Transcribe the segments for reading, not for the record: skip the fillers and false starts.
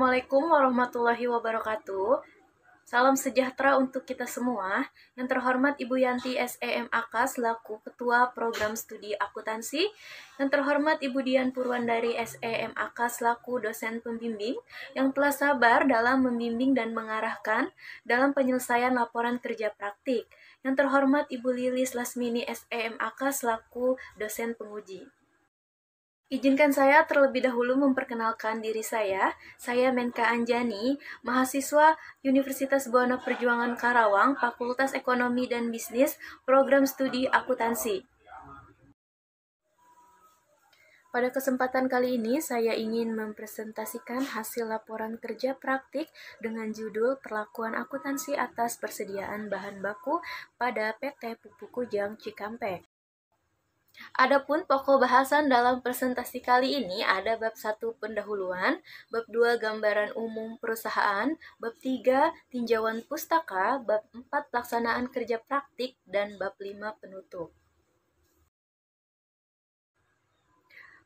Assalamualaikum warahmatullahi wabarakatuh. Salam sejahtera untuk kita semua. Yang terhormat Ibu Yanti SEMAK selaku Ketua Program Studi Akuntansi. Yang terhormat Ibu Dian Purwandari SEMAK selaku dosen pembimbing yang telah sabar dalam membimbing dan mengarahkan dalam penyelesaian laporan kerja praktik. Yang terhormat Ibu Lilis Lasmini SEMAK selaku dosen penguji. Izinkan saya terlebih dahulu memperkenalkan diri saya. Saya Menka Anjani, mahasiswa Universitas Buana Perjuangan Karawang, Fakultas Ekonomi dan Bisnis, Program Studi Akuntansi. Pada kesempatan kali ini, saya ingin mempresentasikan hasil laporan kerja praktik dengan judul Perlakuan Akuntansi atas Persediaan Bahan Baku pada PT Pupuk Kujang Cikampek. Adapun pokok bahasan dalam presentasi kali ini ada bab 1 pendahuluan, bab 2 gambaran umum perusahaan, bab 3 tinjauan pustaka, bab 4 pelaksanaan kerja praktik, dan bab 5 penutup.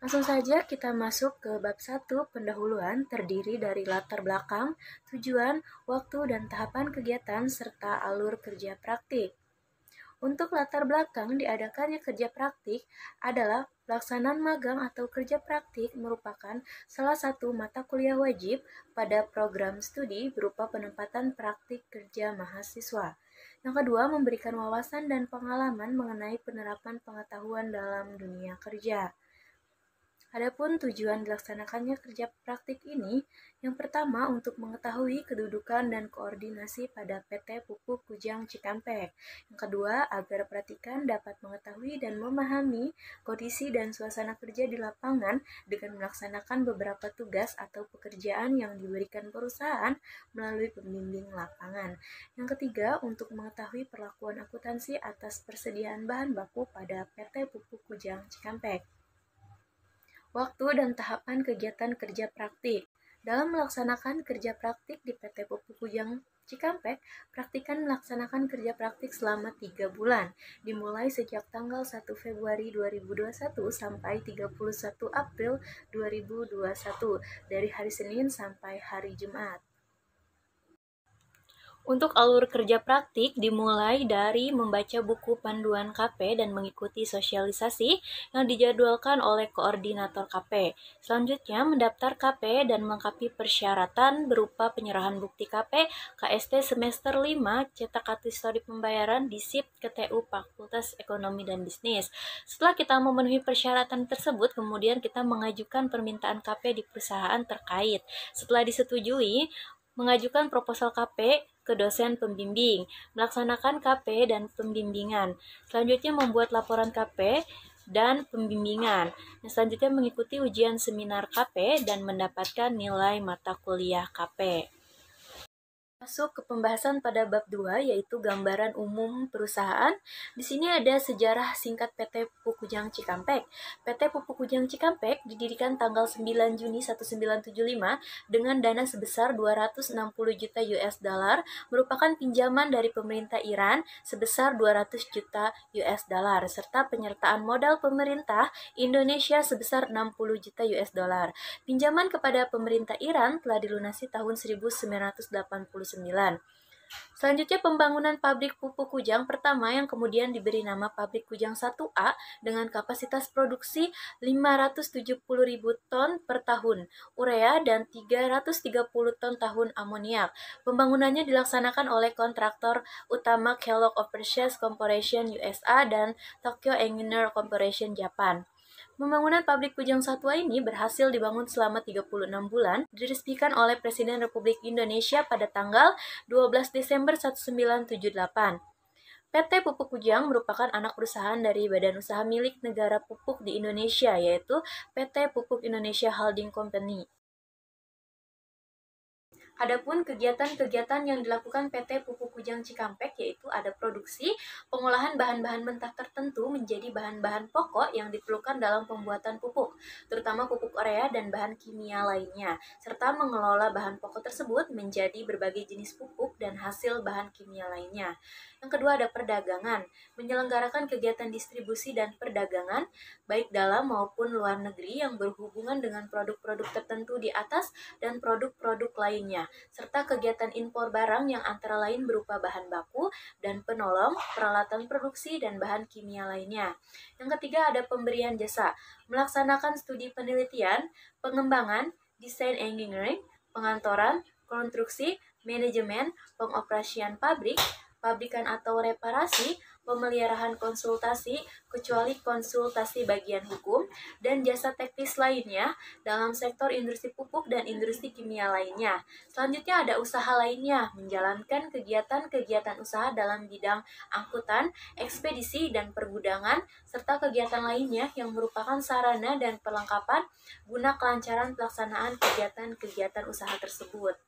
Langsung saja kita masuk ke bab 1 pendahuluan terdiri dari latar belakang, tujuan, waktu, dan tahapan kegiatan serta alur kerja praktik. Untuk latar belakang diadakannya kerja praktik adalah pelaksanaan magang atau kerja praktik merupakan salah satu mata kuliah wajib pada program studi berupa penempatan praktik kerja mahasiswa. Yang kedua, memberikan wawasan dan pengalaman mengenai penerapan pengetahuan dalam dunia kerja. Adapun tujuan dilaksanakannya kerja praktik ini, yang pertama untuk mengetahui kedudukan dan koordinasi pada PT Pupuk Kujang Cikampek. Yang kedua, agar praktikan dapat mengetahui dan memahami kondisi dan suasana kerja di lapangan dengan melaksanakan beberapa tugas atau pekerjaan yang diberikan perusahaan melalui pembimbing lapangan. Yang ketiga, untuk mengetahui perlakuan akuntansi atas persediaan bahan baku pada PT Pupuk Kujang Cikampek. Waktu dan tahapan kegiatan kerja praktik. Dalam melaksanakan kerja praktik di PT Pupuk Kujang Cikampek, praktikan melaksanakan kerja praktik selama 3 bulan, dimulai sejak tanggal 1 Februari 2021 sampai 31 April 2021, dari hari Senin sampai hari Jumat. Untuk alur kerja praktik dimulai dari membaca buku panduan KP dan mengikuti sosialisasi yang dijadwalkan oleh koordinator KP. Selanjutnya mendaftar KP dan melengkapi persyaratan berupa penyerahan bukti KP, KST semester 5, cetak kartu histori pembayaran di SIP KTU Fakultas Ekonomi dan Bisnis. Setelah kita memenuhi persyaratan tersebut, kemudian kita mengajukan permintaan KP di perusahaan terkait. Setelah disetujui, mengajukan proposal KP ke dosen pembimbing, melaksanakan KP dan pembimbingan. Selanjutnya membuat laporan KP dan pembimbingan. Selanjutnya mengikuti ujian seminar KP dan mendapatkan nilai mata kuliah KP. Masuk ke pembahasan pada bab 2 yaitu gambaran umum perusahaan. Di sini ada sejarah singkat PT Pupuk Kujang Cikampek. PT Pupuk Kujang Cikampek didirikan tanggal 9 Juni 1975 dengan dana sebesar 260 juta US dollar merupakan pinjaman dari pemerintah Iran sebesar 200 juta US dollar serta penyertaan modal pemerintah Indonesia sebesar 60 juta US dollar. Pinjaman kepada pemerintah Iran telah dilunasi tahun 1989. Selanjutnya pembangunan pabrik pupuk Kujang pertama yang kemudian diberi nama pabrik Kujang 1A dengan kapasitas produksi 570.000 ton per tahun urea dan 330 ton tahun amoniak. Pembangunannya dilaksanakan oleh kontraktor utama Kellogg Overseas Corporation USA dan Tokyo Engineer Corporation Japan. Pembangunan pabrik Kujang 1A ini berhasil dibangun selama 36 bulan, diresmikan oleh Presiden Republik Indonesia pada tanggal 12 Desember 1978. PT Pupuk Kujang merupakan anak perusahaan dari badan usaha milik negara pupuk di Indonesia, yaitu PT Pupuk Indonesia Holding Company. Adapun kegiatan-kegiatan yang dilakukan PT Pupuk Kujang Cikampek yaitu ada produksi, pengolahan bahan-bahan mentah tertentu menjadi bahan-bahan pokok yang diperlukan dalam pembuatan pupuk, terutama pupuk urea dan bahan kimia lainnya, serta mengelola bahan pokok tersebut menjadi berbagai jenis pupuk dan hasil bahan kimia lainnya. Yang kedua ada perdagangan, menyelenggarakan kegiatan distribusi dan perdagangan, baik dalam maupun luar negeri yang berhubungan dengan produk-produk tertentu di atas dan produk-produk lainnya, serta kegiatan impor barang yang antara lain berupa bahan baku dan penolong, peralatan produksi, dan bahan kimia lainnya. Yang ketiga ada pemberian jasa, melaksanakan studi penelitian, pengembangan, desain engineering, pengantoran, konstruksi, manajemen, pengoperasian pabrik, pabrikan atau reparasi, pemeliharaan konsultasi, kecuali konsultasi bagian hukum, dan jasa teknis lainnya dalam sektor industri pupuk dan industri kimia lainnya. Selanjutnya ada usaha lainnya, menjalankan kegiatan-kegiatan usaha dalam bidang angkutan, ekspedisi, dan pergudangan, serta kegiatan lainnya yang merupakan sarana dan perlengkapan guna kelancaran pelaksanaan kegiatan-kegiatan usaha tersebut.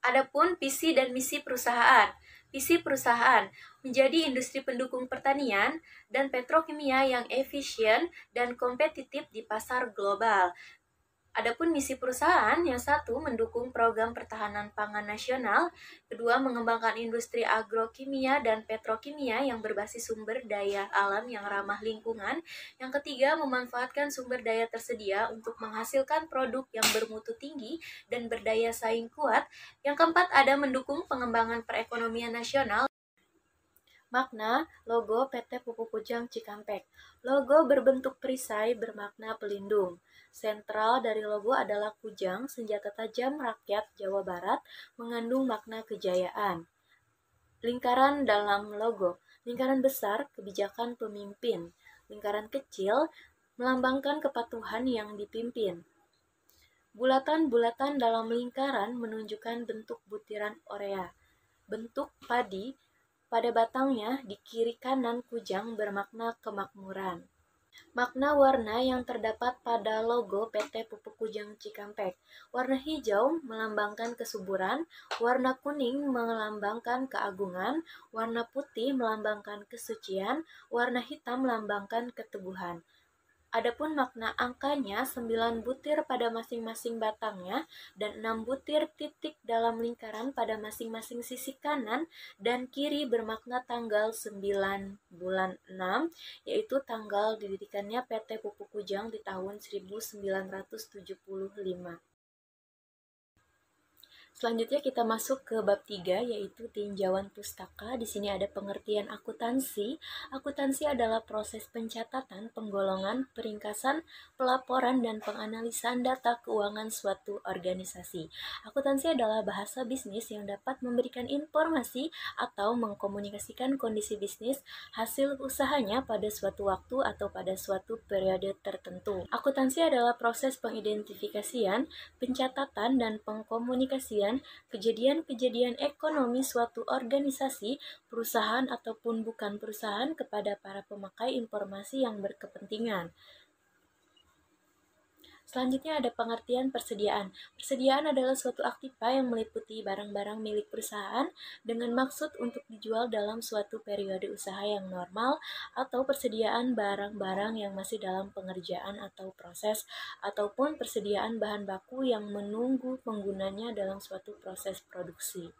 Adapun visi dan misi perusahaan. Visi perusahaan menjadi industri pendukung pertanian dan petrokimia yang efisien dan kompetitif di pasar global. Adapun misi perusahaan, yang satu mendukung program pertahanan pangan nasional, kedua mengembangkan industri agrokimia dan petrokimia yang berbasis sumber daya alam yang ramah lingkungan, yang ketiga memanfaatkan sumber daya tersedia untuk menghasilkan produk yang bermutu tinggi dan berdaya saing kuat, yang keempat ada mendukung pengembangan perekonomian nasional. Makna logo PT Pupuk Kujang Cikampek. Logo berbentuk perisai bermakna pelindung. Sentral dari logo adalah kujang, senjata tajam rakyat Jawa Barat, mengandung makna kejayaan. Lingkaran dalam logo. Lingkaran besar, kebijakan pemimpin. Lingkaran kecil, melambangkan kepatuhan yang dipimpin. Bulatan-bulatan dalam lingkaran menunjukkan bentuk butiran urea. Bentuk padi pada batangnya di kiri kanan kujang bermakna kemakmuran. Makna warna yang terdapat pada logo PT Pupuk Kujang Cikampek. Warna hijau melambangkan kesuburan, warna kuning melambangkan keagungan, warna putih melambangkan kesucian, warna hitam melambangkan keteguhan. Adapun makna angkanya 9 butir pada masing-masing batangnya dan 6 butir titik dalam lingkaran pada masing-masing sisi kanan dan kiri bermakna tanggal 9 bulan 6, yaitu tanggal didirikannya PT Pupuk Kujang di tahun 1975. Selanjutnya kita masuk ke bab 3 yaitu tinjauan pustaka. Di sini ada pengertian akuntansi. Akuntansi adalah proses pencatatan, penggolongan, peringkasan, pelaporan, dan penganalisan data keuangan suatu organisasi. Akuntansi adalah bahasa bisnis yang dapat memberikan informasi atau mengkomunikasikan kondisi bisnis hasil usahanya pada suatu waktu atau pada suatu periode tertentu. Akuntansi adalah proses pengidentifikasian, pencatatan, dan pengkomunikasian kejadian-kejadian ekonomi suatu organisasi, perusahaan ataupun bukan perusahaan kepada para pemakai informasi yang berkepentingan. Selanjutnya ada pengertian persediaan. Persediaan adalah suatu aktiva yang meliputi barang-barang milik perusahaan dengan maksud untuk dijual dalam suatu periode usaha yang normal atau persediaan barang-barang yang masih dalam pengerjaan atau proses ataupun persediaan bahan baku yang menunggu penggunanya dalam suatu proses produksi.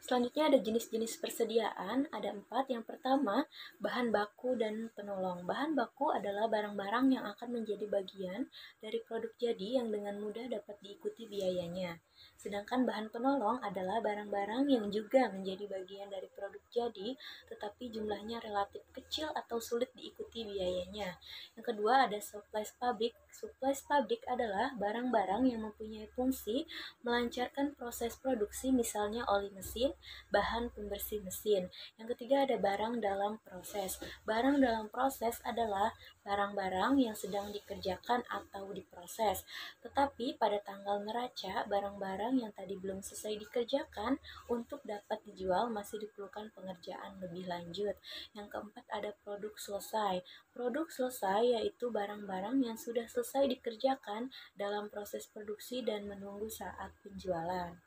Selanjutnya ada jenis-jenis persediaan, ada 4. Yang pertama, bahan baku dan penolong. Bahan baku adalah barang-barang yang akan menjadi bagian dari produk jadi yang dengan mudah dapat diikuti biayanya. Sedangkan bahan penolong adalah barang-barang yang juga menjadi bagian dari produk jadi, tetapi jumlahnya relatif kecil atau sulit diikuti biayanya. Yang kedua ada supplies pabrik. Supplies pabrik adalah barang-barang yang mempunyai fungsi melancarkan proses produksi, misalnya oli mesin, bahan pembersih mesin. Yang ketiga ada barang dalam proses. Barang dalam proses adalah barang-barang yang sedang dikerjakan atau diproses. Tetapi pada tanggal neraca, barang-barang barang yang tadi belum selesai dikerjakan untuk dapat dijual masih diperlukan pengerjaan lebih lanjut. Yang keempat ada produk selesai. Produk selesai yaitu barang-barang yang sudah selesai dikerjakan dalam proses produksi dan menunggu saat penjualan.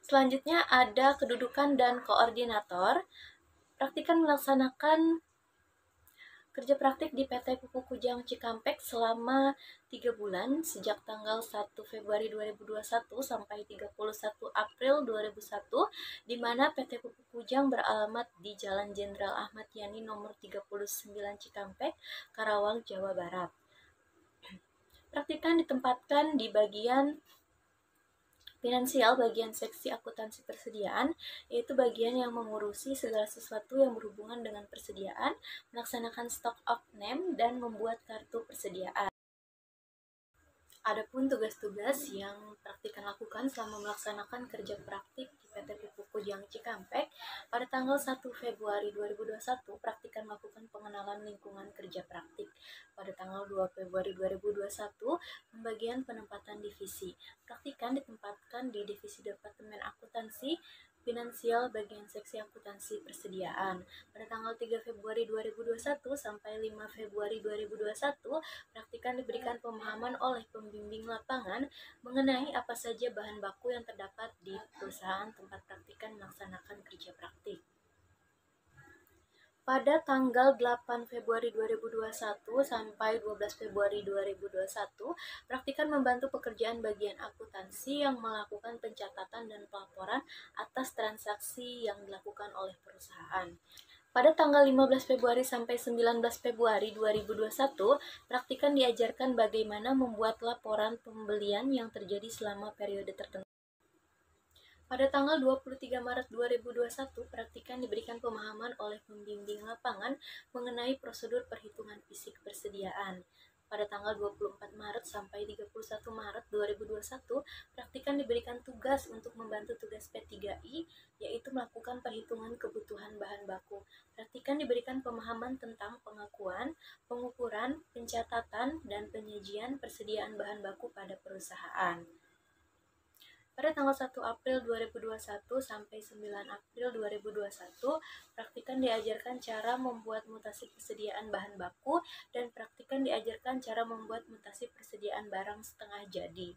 Selanjutnya ada kedudukan dan koordinator. Praktikan melaksanakan kerja praktik di PT Pupuk Kujang Cikampek selama 3 bulan sejak tanggal 1 Februari 2021 sampai 31 April 2001, di mana PT Pupuk Kujang beralamat di Jalan Jenderal Ahmad Yani nomor 39 Cikampek, Karawang, Jawa Barat. Praktikan ditempatkan di bagian finansial, bagian seksi akuntansi persediaan, yaitu bagian yang mengurusi segala sesuatu yang berhubungan dengan persediaan, melaksanakan stock of name, dan membuat kartu persediaan. Adapun tugas-tugas yang praktikan lakukan selama melaksanakan kerja praktik di PT Pupuk Kujang Cikampek, pada tanggal 1 Februari 2021, praktikan melakukan pengenalan lingkungan kerja praktik. Pada tanggal 2 Februari 2021, pembagian penempatan divisi. Praktikan ditempatkan di divisi Departemen Akuntansi Finansial bagian seksi akuntansi persediaan. Pada tanggal 3 Februari 2021 sampai 5 Februari 2021, praktikan diberikan pemahaman oleh pembimbing lapangan mengenai apa saja bahan baku yang terdapat di perusahaan tempat praktikan melaksanakan kerja praktik. Pada tanggal 8 Februari 2021 sampai 12 Februari 2021, praktikan membantu pekerjaan bagian akuntansi yang melakukan pencatatan dan pelaporan atas transaksi yang dilakukan oleh perusahaan. Pada tanggal 15 Februari sampai 19 Februari 2021, praktikan diajarkan bagaimana membuat laporan pembelian yang terjadi selama periode tertentu. Pada tanggal 23 Maret 2021, praktikan diberikan pemahaman oleh pembimbing lapangan mengenai prosedur perhitungan fisik persediaan. Pada tanggal 24 Maret sampai 31 Maret 2021, praktikan diberikan tugas untuk membantu tugas P3I, yaitu melakukan perhitungan kebutuhan bahan baku. Praktikan diberikan pemahaman tentang pengakuan, pengukuran, pencatatan, dan penyajian persediaan bahan baku pada perusahaan. Pada tanggal 1 April 2021 sampai 9 April 2021, praktikan diajarkan cara membuat mutasi persediaan bahan baku dan praktikan diajarkan cara membuat mutasi persediaan barang setengah jadi.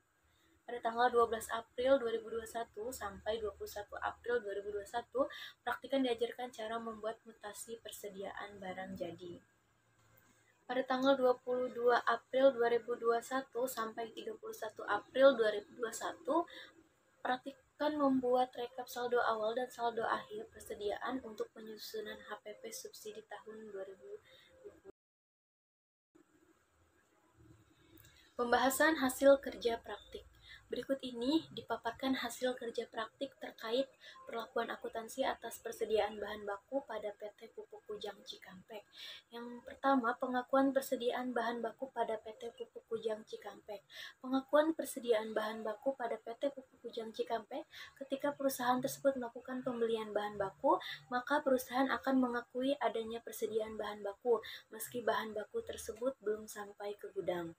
Pada tanggal 12 April 2021 sampai 21 April 2021, praktikan diajarkan cara membuat mutasi persediaan barang jadi. Pada tanggal 22 April 2021 sampai 31 April 2021, praktikan membuat rekap saldo awal dan saldo akhir persediaan untuk penyusunan HPP subsidi tahun 2020. Pembahasan hasil kerja praktik. Berikut ini dipaparkan hasil kerja praktik terkait perlakuan akuntansi atas persediaan bahan baku pada PT Pupuk Kujang Cikampek. Yang pertama, pengakuan persediaan bahan baku pada PT Pupuk Kujang Cikampek. Pengakuan persediaan bahan baku pada PT Pupuk Kujang Cikampek, ketika perusahaan tersebut melakukan pembelian bahan baku, maka perusahaan akan mengakui adanya persediaan bahan baku, meski bahan baku tersebut belum sampai ke gudang.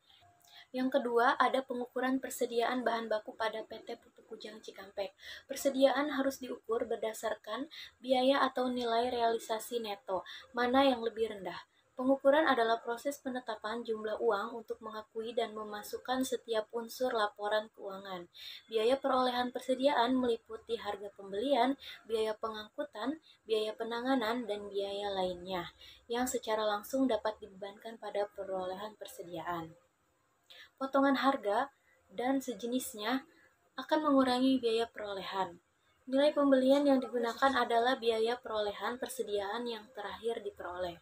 Yang kedua, ada pengukuran persediaan bahan baku pada PT Pupuk Kujang Cikampek. Persediaan harus diukur berdasarkan biaya atau nilai realisasi neto, mana yang lebih rendah. Pengukuran adalah proses penetapan jumlah uang untuk mengakui dan memasukkan setiap unsur laporan keuangan. Biaya perolehan persediaan meliputi harga pembelian, biaya pengangkutan, biaya penanganan, dan biaya lainnya, yang secara langsung dapat dibebankan pada perolehan persediaan. Potongan harga dan sejenisnya akan mengurangi biaya perolehan. Nilai pembelian yang digunakan adalah biaya perolehan persediaan yang terakhir diperoleh.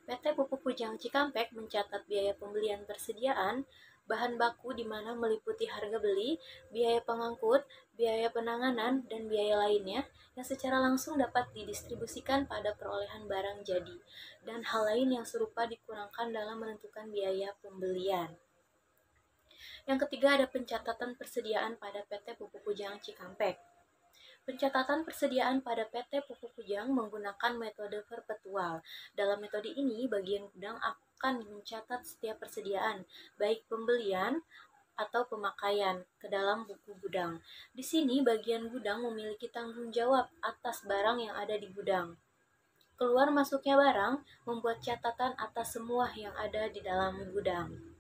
PT Pupuk Kujang Cikampek mencatat biaya pembelian persediaan bahan baku di mana meliputi harga beli, biaya pengangkut, biaya penanganan, dan biaya lainnya yang secara langsung dapat didistribusikan pada perolehan barang jadi, dan hal lain yang serupa dikurangkan dalam menentukan biaya pembelian. Yang ketiga, ada pencatatan persediaan pada PT Pupuk Kujang Cikampek. Pencatatan persediaan pada PT Pupuk Kujang menggunakan metode perpetual. Dalam metode ini, bagian gudang akan mencatat setiap persediaan, baik pembelian atau pemakaian ke dalam buku gudang. Di sini bagian gudang memiliki tanggung jawab atas barang yang ada di gudang. Keluar masuknya barang membuat catatan atas semua yang ada di dalam gudang.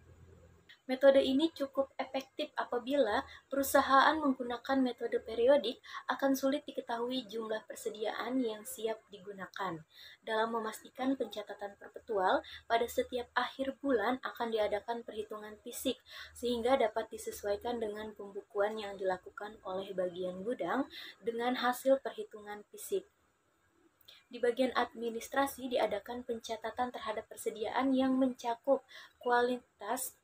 Metode ini cukup efektif apabila perusahaan menggunakan metode periodik akan sulit diketahui jumlah persediaan yang siap digunakan. Dalam memastikan pencatatan perpetual, pada setiap akhir bulan akan diadakan perhitungan fisik sehingga dapat disesuaikan dengan pembukuan yang dilakukan oleh bagian gudang dengan hasil perhitungan fisik. Di bagian administrasi diadakan pencatatan terhadap persediaan yang mencakup kualitas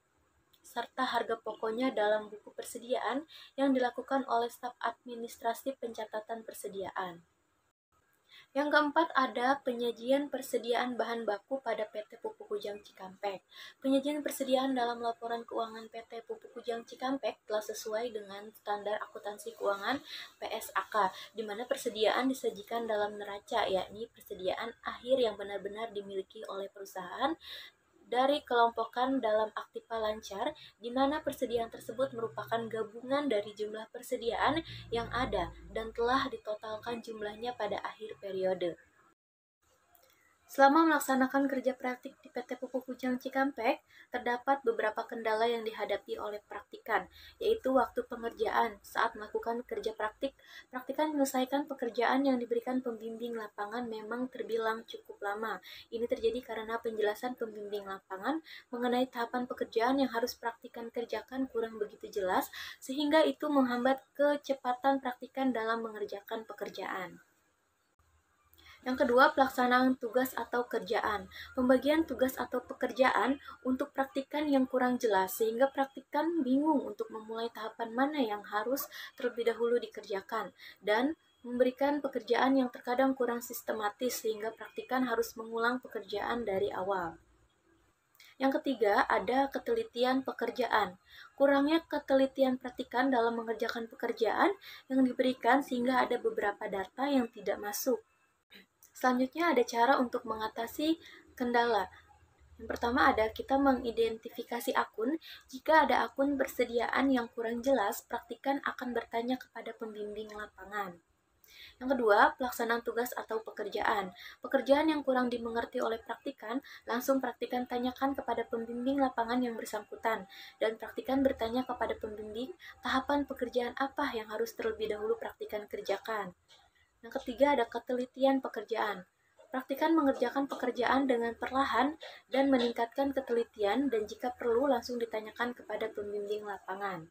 serta harga pokoknya dalam buku persediaan yang dilakukan oleh staf administrasi pencatatan persediaan. Yang keempat ada penyajian persediaan bahan baku pada PT Pupuk Kujang Cikampek. Penyajian persediaan dalam laporan keuangan PT Pupuk Kujang Cikampek telah sesuai dengan standar akuntansi keuangan PSAK, di mana persediaan disajikan dalam neraca, yakni persediaan akhir yang benar-benar dimiliki oleh perusahaan dari kelompokan dalam aktiva lancar, di mana persediaan tersebut merupakan gabungan dari jumlah persediaan yang ada dan telah ditotalkan jumlahnya pada akhir periode. Selama melaksanakan kerja praktik di PT Pupuk Kujang Cikampek, terdapat beberapa kendala yang dihadapi oleh praktikan, yaitu waktu pengerjaan. Saat melakukan kerja praktik, praktikan menyelesaikan pekerjaan yang diberikan pembimbing lapangan memang terbilang cukup lama. Ini terjadi karena penjelasan pembimbing lapangan mengenai tahapan pekerjaan yang harus praktikan kerjakan kurang begitu jelas, sehingga itu menghambat kecepatan praktikan dalam mengerjakan pekerjaan. Yang kedua, pelaksanaan tugas atau kerjaan. Pembagian tugas atau pekerjaan untuk praktikan yang kurang jelas, sehingga praktikan bingung untuk memulai tahapan mana yang harus terlebih dahulu dikerjakan, dan memberikan pekerjaan yang terkadang kurang sistematis, sehingga praktikan harus mengulang pekerjaan dari awal. Yang ketiga, ada ketelitian pekerjaan. Kurangnya ketelitian praktikan dalam mengerjakan pekerjaan yang diberikan sehingga ada beberapa data yang tidak masuk. Selanjutnya ada cara untuk mengatasi kendala. Yang pertama ada kita mengidentifikasi akun. Jika ada akun persediaan yang kurang jelas, praktikan akan bertanya kepada pembimbing lapangan. Yang kedua, pelaksanaan tugas atau pekerjaan. Pekerjaan yang kurang dimengerti oleh praktikan, langsung praktikan tanyakan kepada pembimbing lapangan yang bersangkutan, dan praktikan bertanya kepada pembimbing tahapan pekerjaan apa yang harus terlebih dahulu praktikan kerjakan. Yang ketiga ada ketelitian pekerjaan. Praktikan mengerjakan pekerjaan dengan perlahan dan meningkatkan ketelitian, dan jika perlu langsung ditanyakan kepada pembimbing lapangan.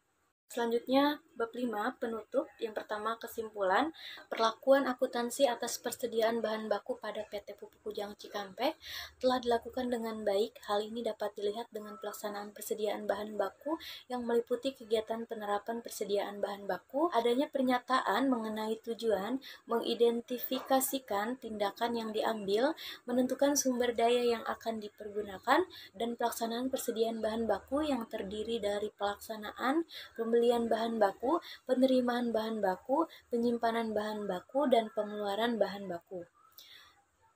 Selanjutnya, bab 5, penutup. Yang pertama, kesimpulan. Perlakuan akuntansi atas persediaan bahan baku pada PT Pupuk Kujang Cikampek telah dilakukan dengan baik. Hal ini dapat dilihat dengan pelaksanaan persediaan bahan baku yang meliputi kegiatan penerapan persediaan bahan baku, adanya pernyataan mengenai tujuan, mengidentifikasikan tindakan yang diambil, menentukan sumber daya yang akan dipergunakan, dan pelaksanaan persediaan bahan baku yang terdiri dari pelaksanaan, pembelian bahan baku, penerimaan bahan baku, penyimpanan bahan baku, dan pengeluaran bahan baku.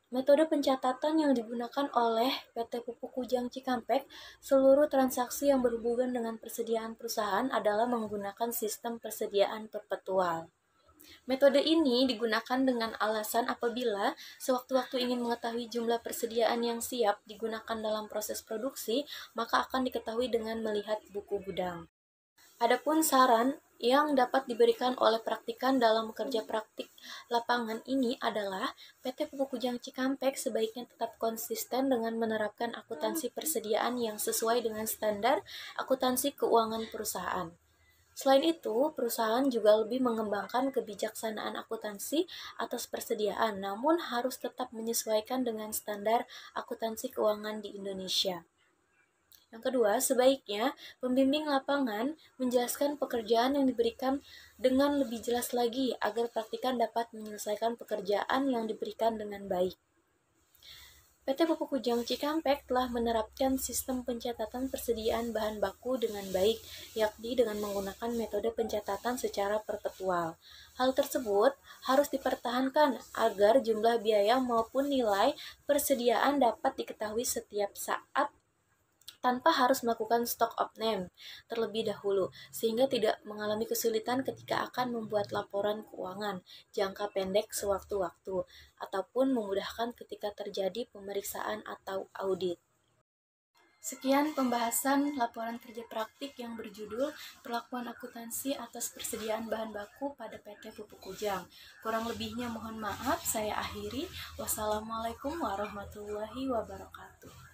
Metode pencatatan yang digunakan oleh PT Pupuk Kujang Cikampek, seluruh transaksi yang berhubungan dengan persediaan perusahaan adalah menggunakan sistem persediaan perpetual. Metode ini digunakan dengan alasan apabila sewaktu-waktu ingin mengetahui jumlah persediaan yang siap digunakan dalam proses produksi, maka akan diketahui dengan melihat buku gudang. Adapun saran yang dapat diberikan oleh praktikan dalam kerja praktik lapangan ini adalah PT Pupuk Kujang Cikampek sebaiknya tetap konsisten dengan menerapkan akuntansi persediaan yang sesuai dengan standar akuntansi keuangan perusahaan. Selain itu, perusahaan juga lebih mengembangkan kebijaksanaan akuntansi atas persediaan, namun harus tetap menyesuaikan dengan standar akuntansi keuangan di Indonesia. Yang kedua, sebaiknya pembimbing lapangan menjelaskan pekerjaan yang diberikan dengan lebih jelas lagi agar praktikan dapat menyelesaikan pekerjaan yang diberikan dengan baik. PT Pupuk Kujang Cikampek telah menerapkan sistem pencatatan persediaan bahan baku dengan baik, yakni dengan menggunakan metode pencatatan secara perpetual. Hal tersebut harus dipertahankan agar jumlah biaya maupun nilai persediaan dapat diketahui setiap saat tanpa harus melakukan stock of name terlebih dahulu, sehingga tidak mengalami kesulitan ketika akan membuat laporan keuangan jangka pendek sewaktu-waktu, ataupun memudahkan ketika terjadi pemeriksaan atau audit. Sekian pembahasan laporan kerja praktik yang berjudul Perlakuan Akuntansi atas Persediaan Bahan Baku pada PT Pupuk Kujang. Kurang lebihnya mohon maaf, saya akhiri. Wassalamualaikum warahmatullahi wabarakatuh.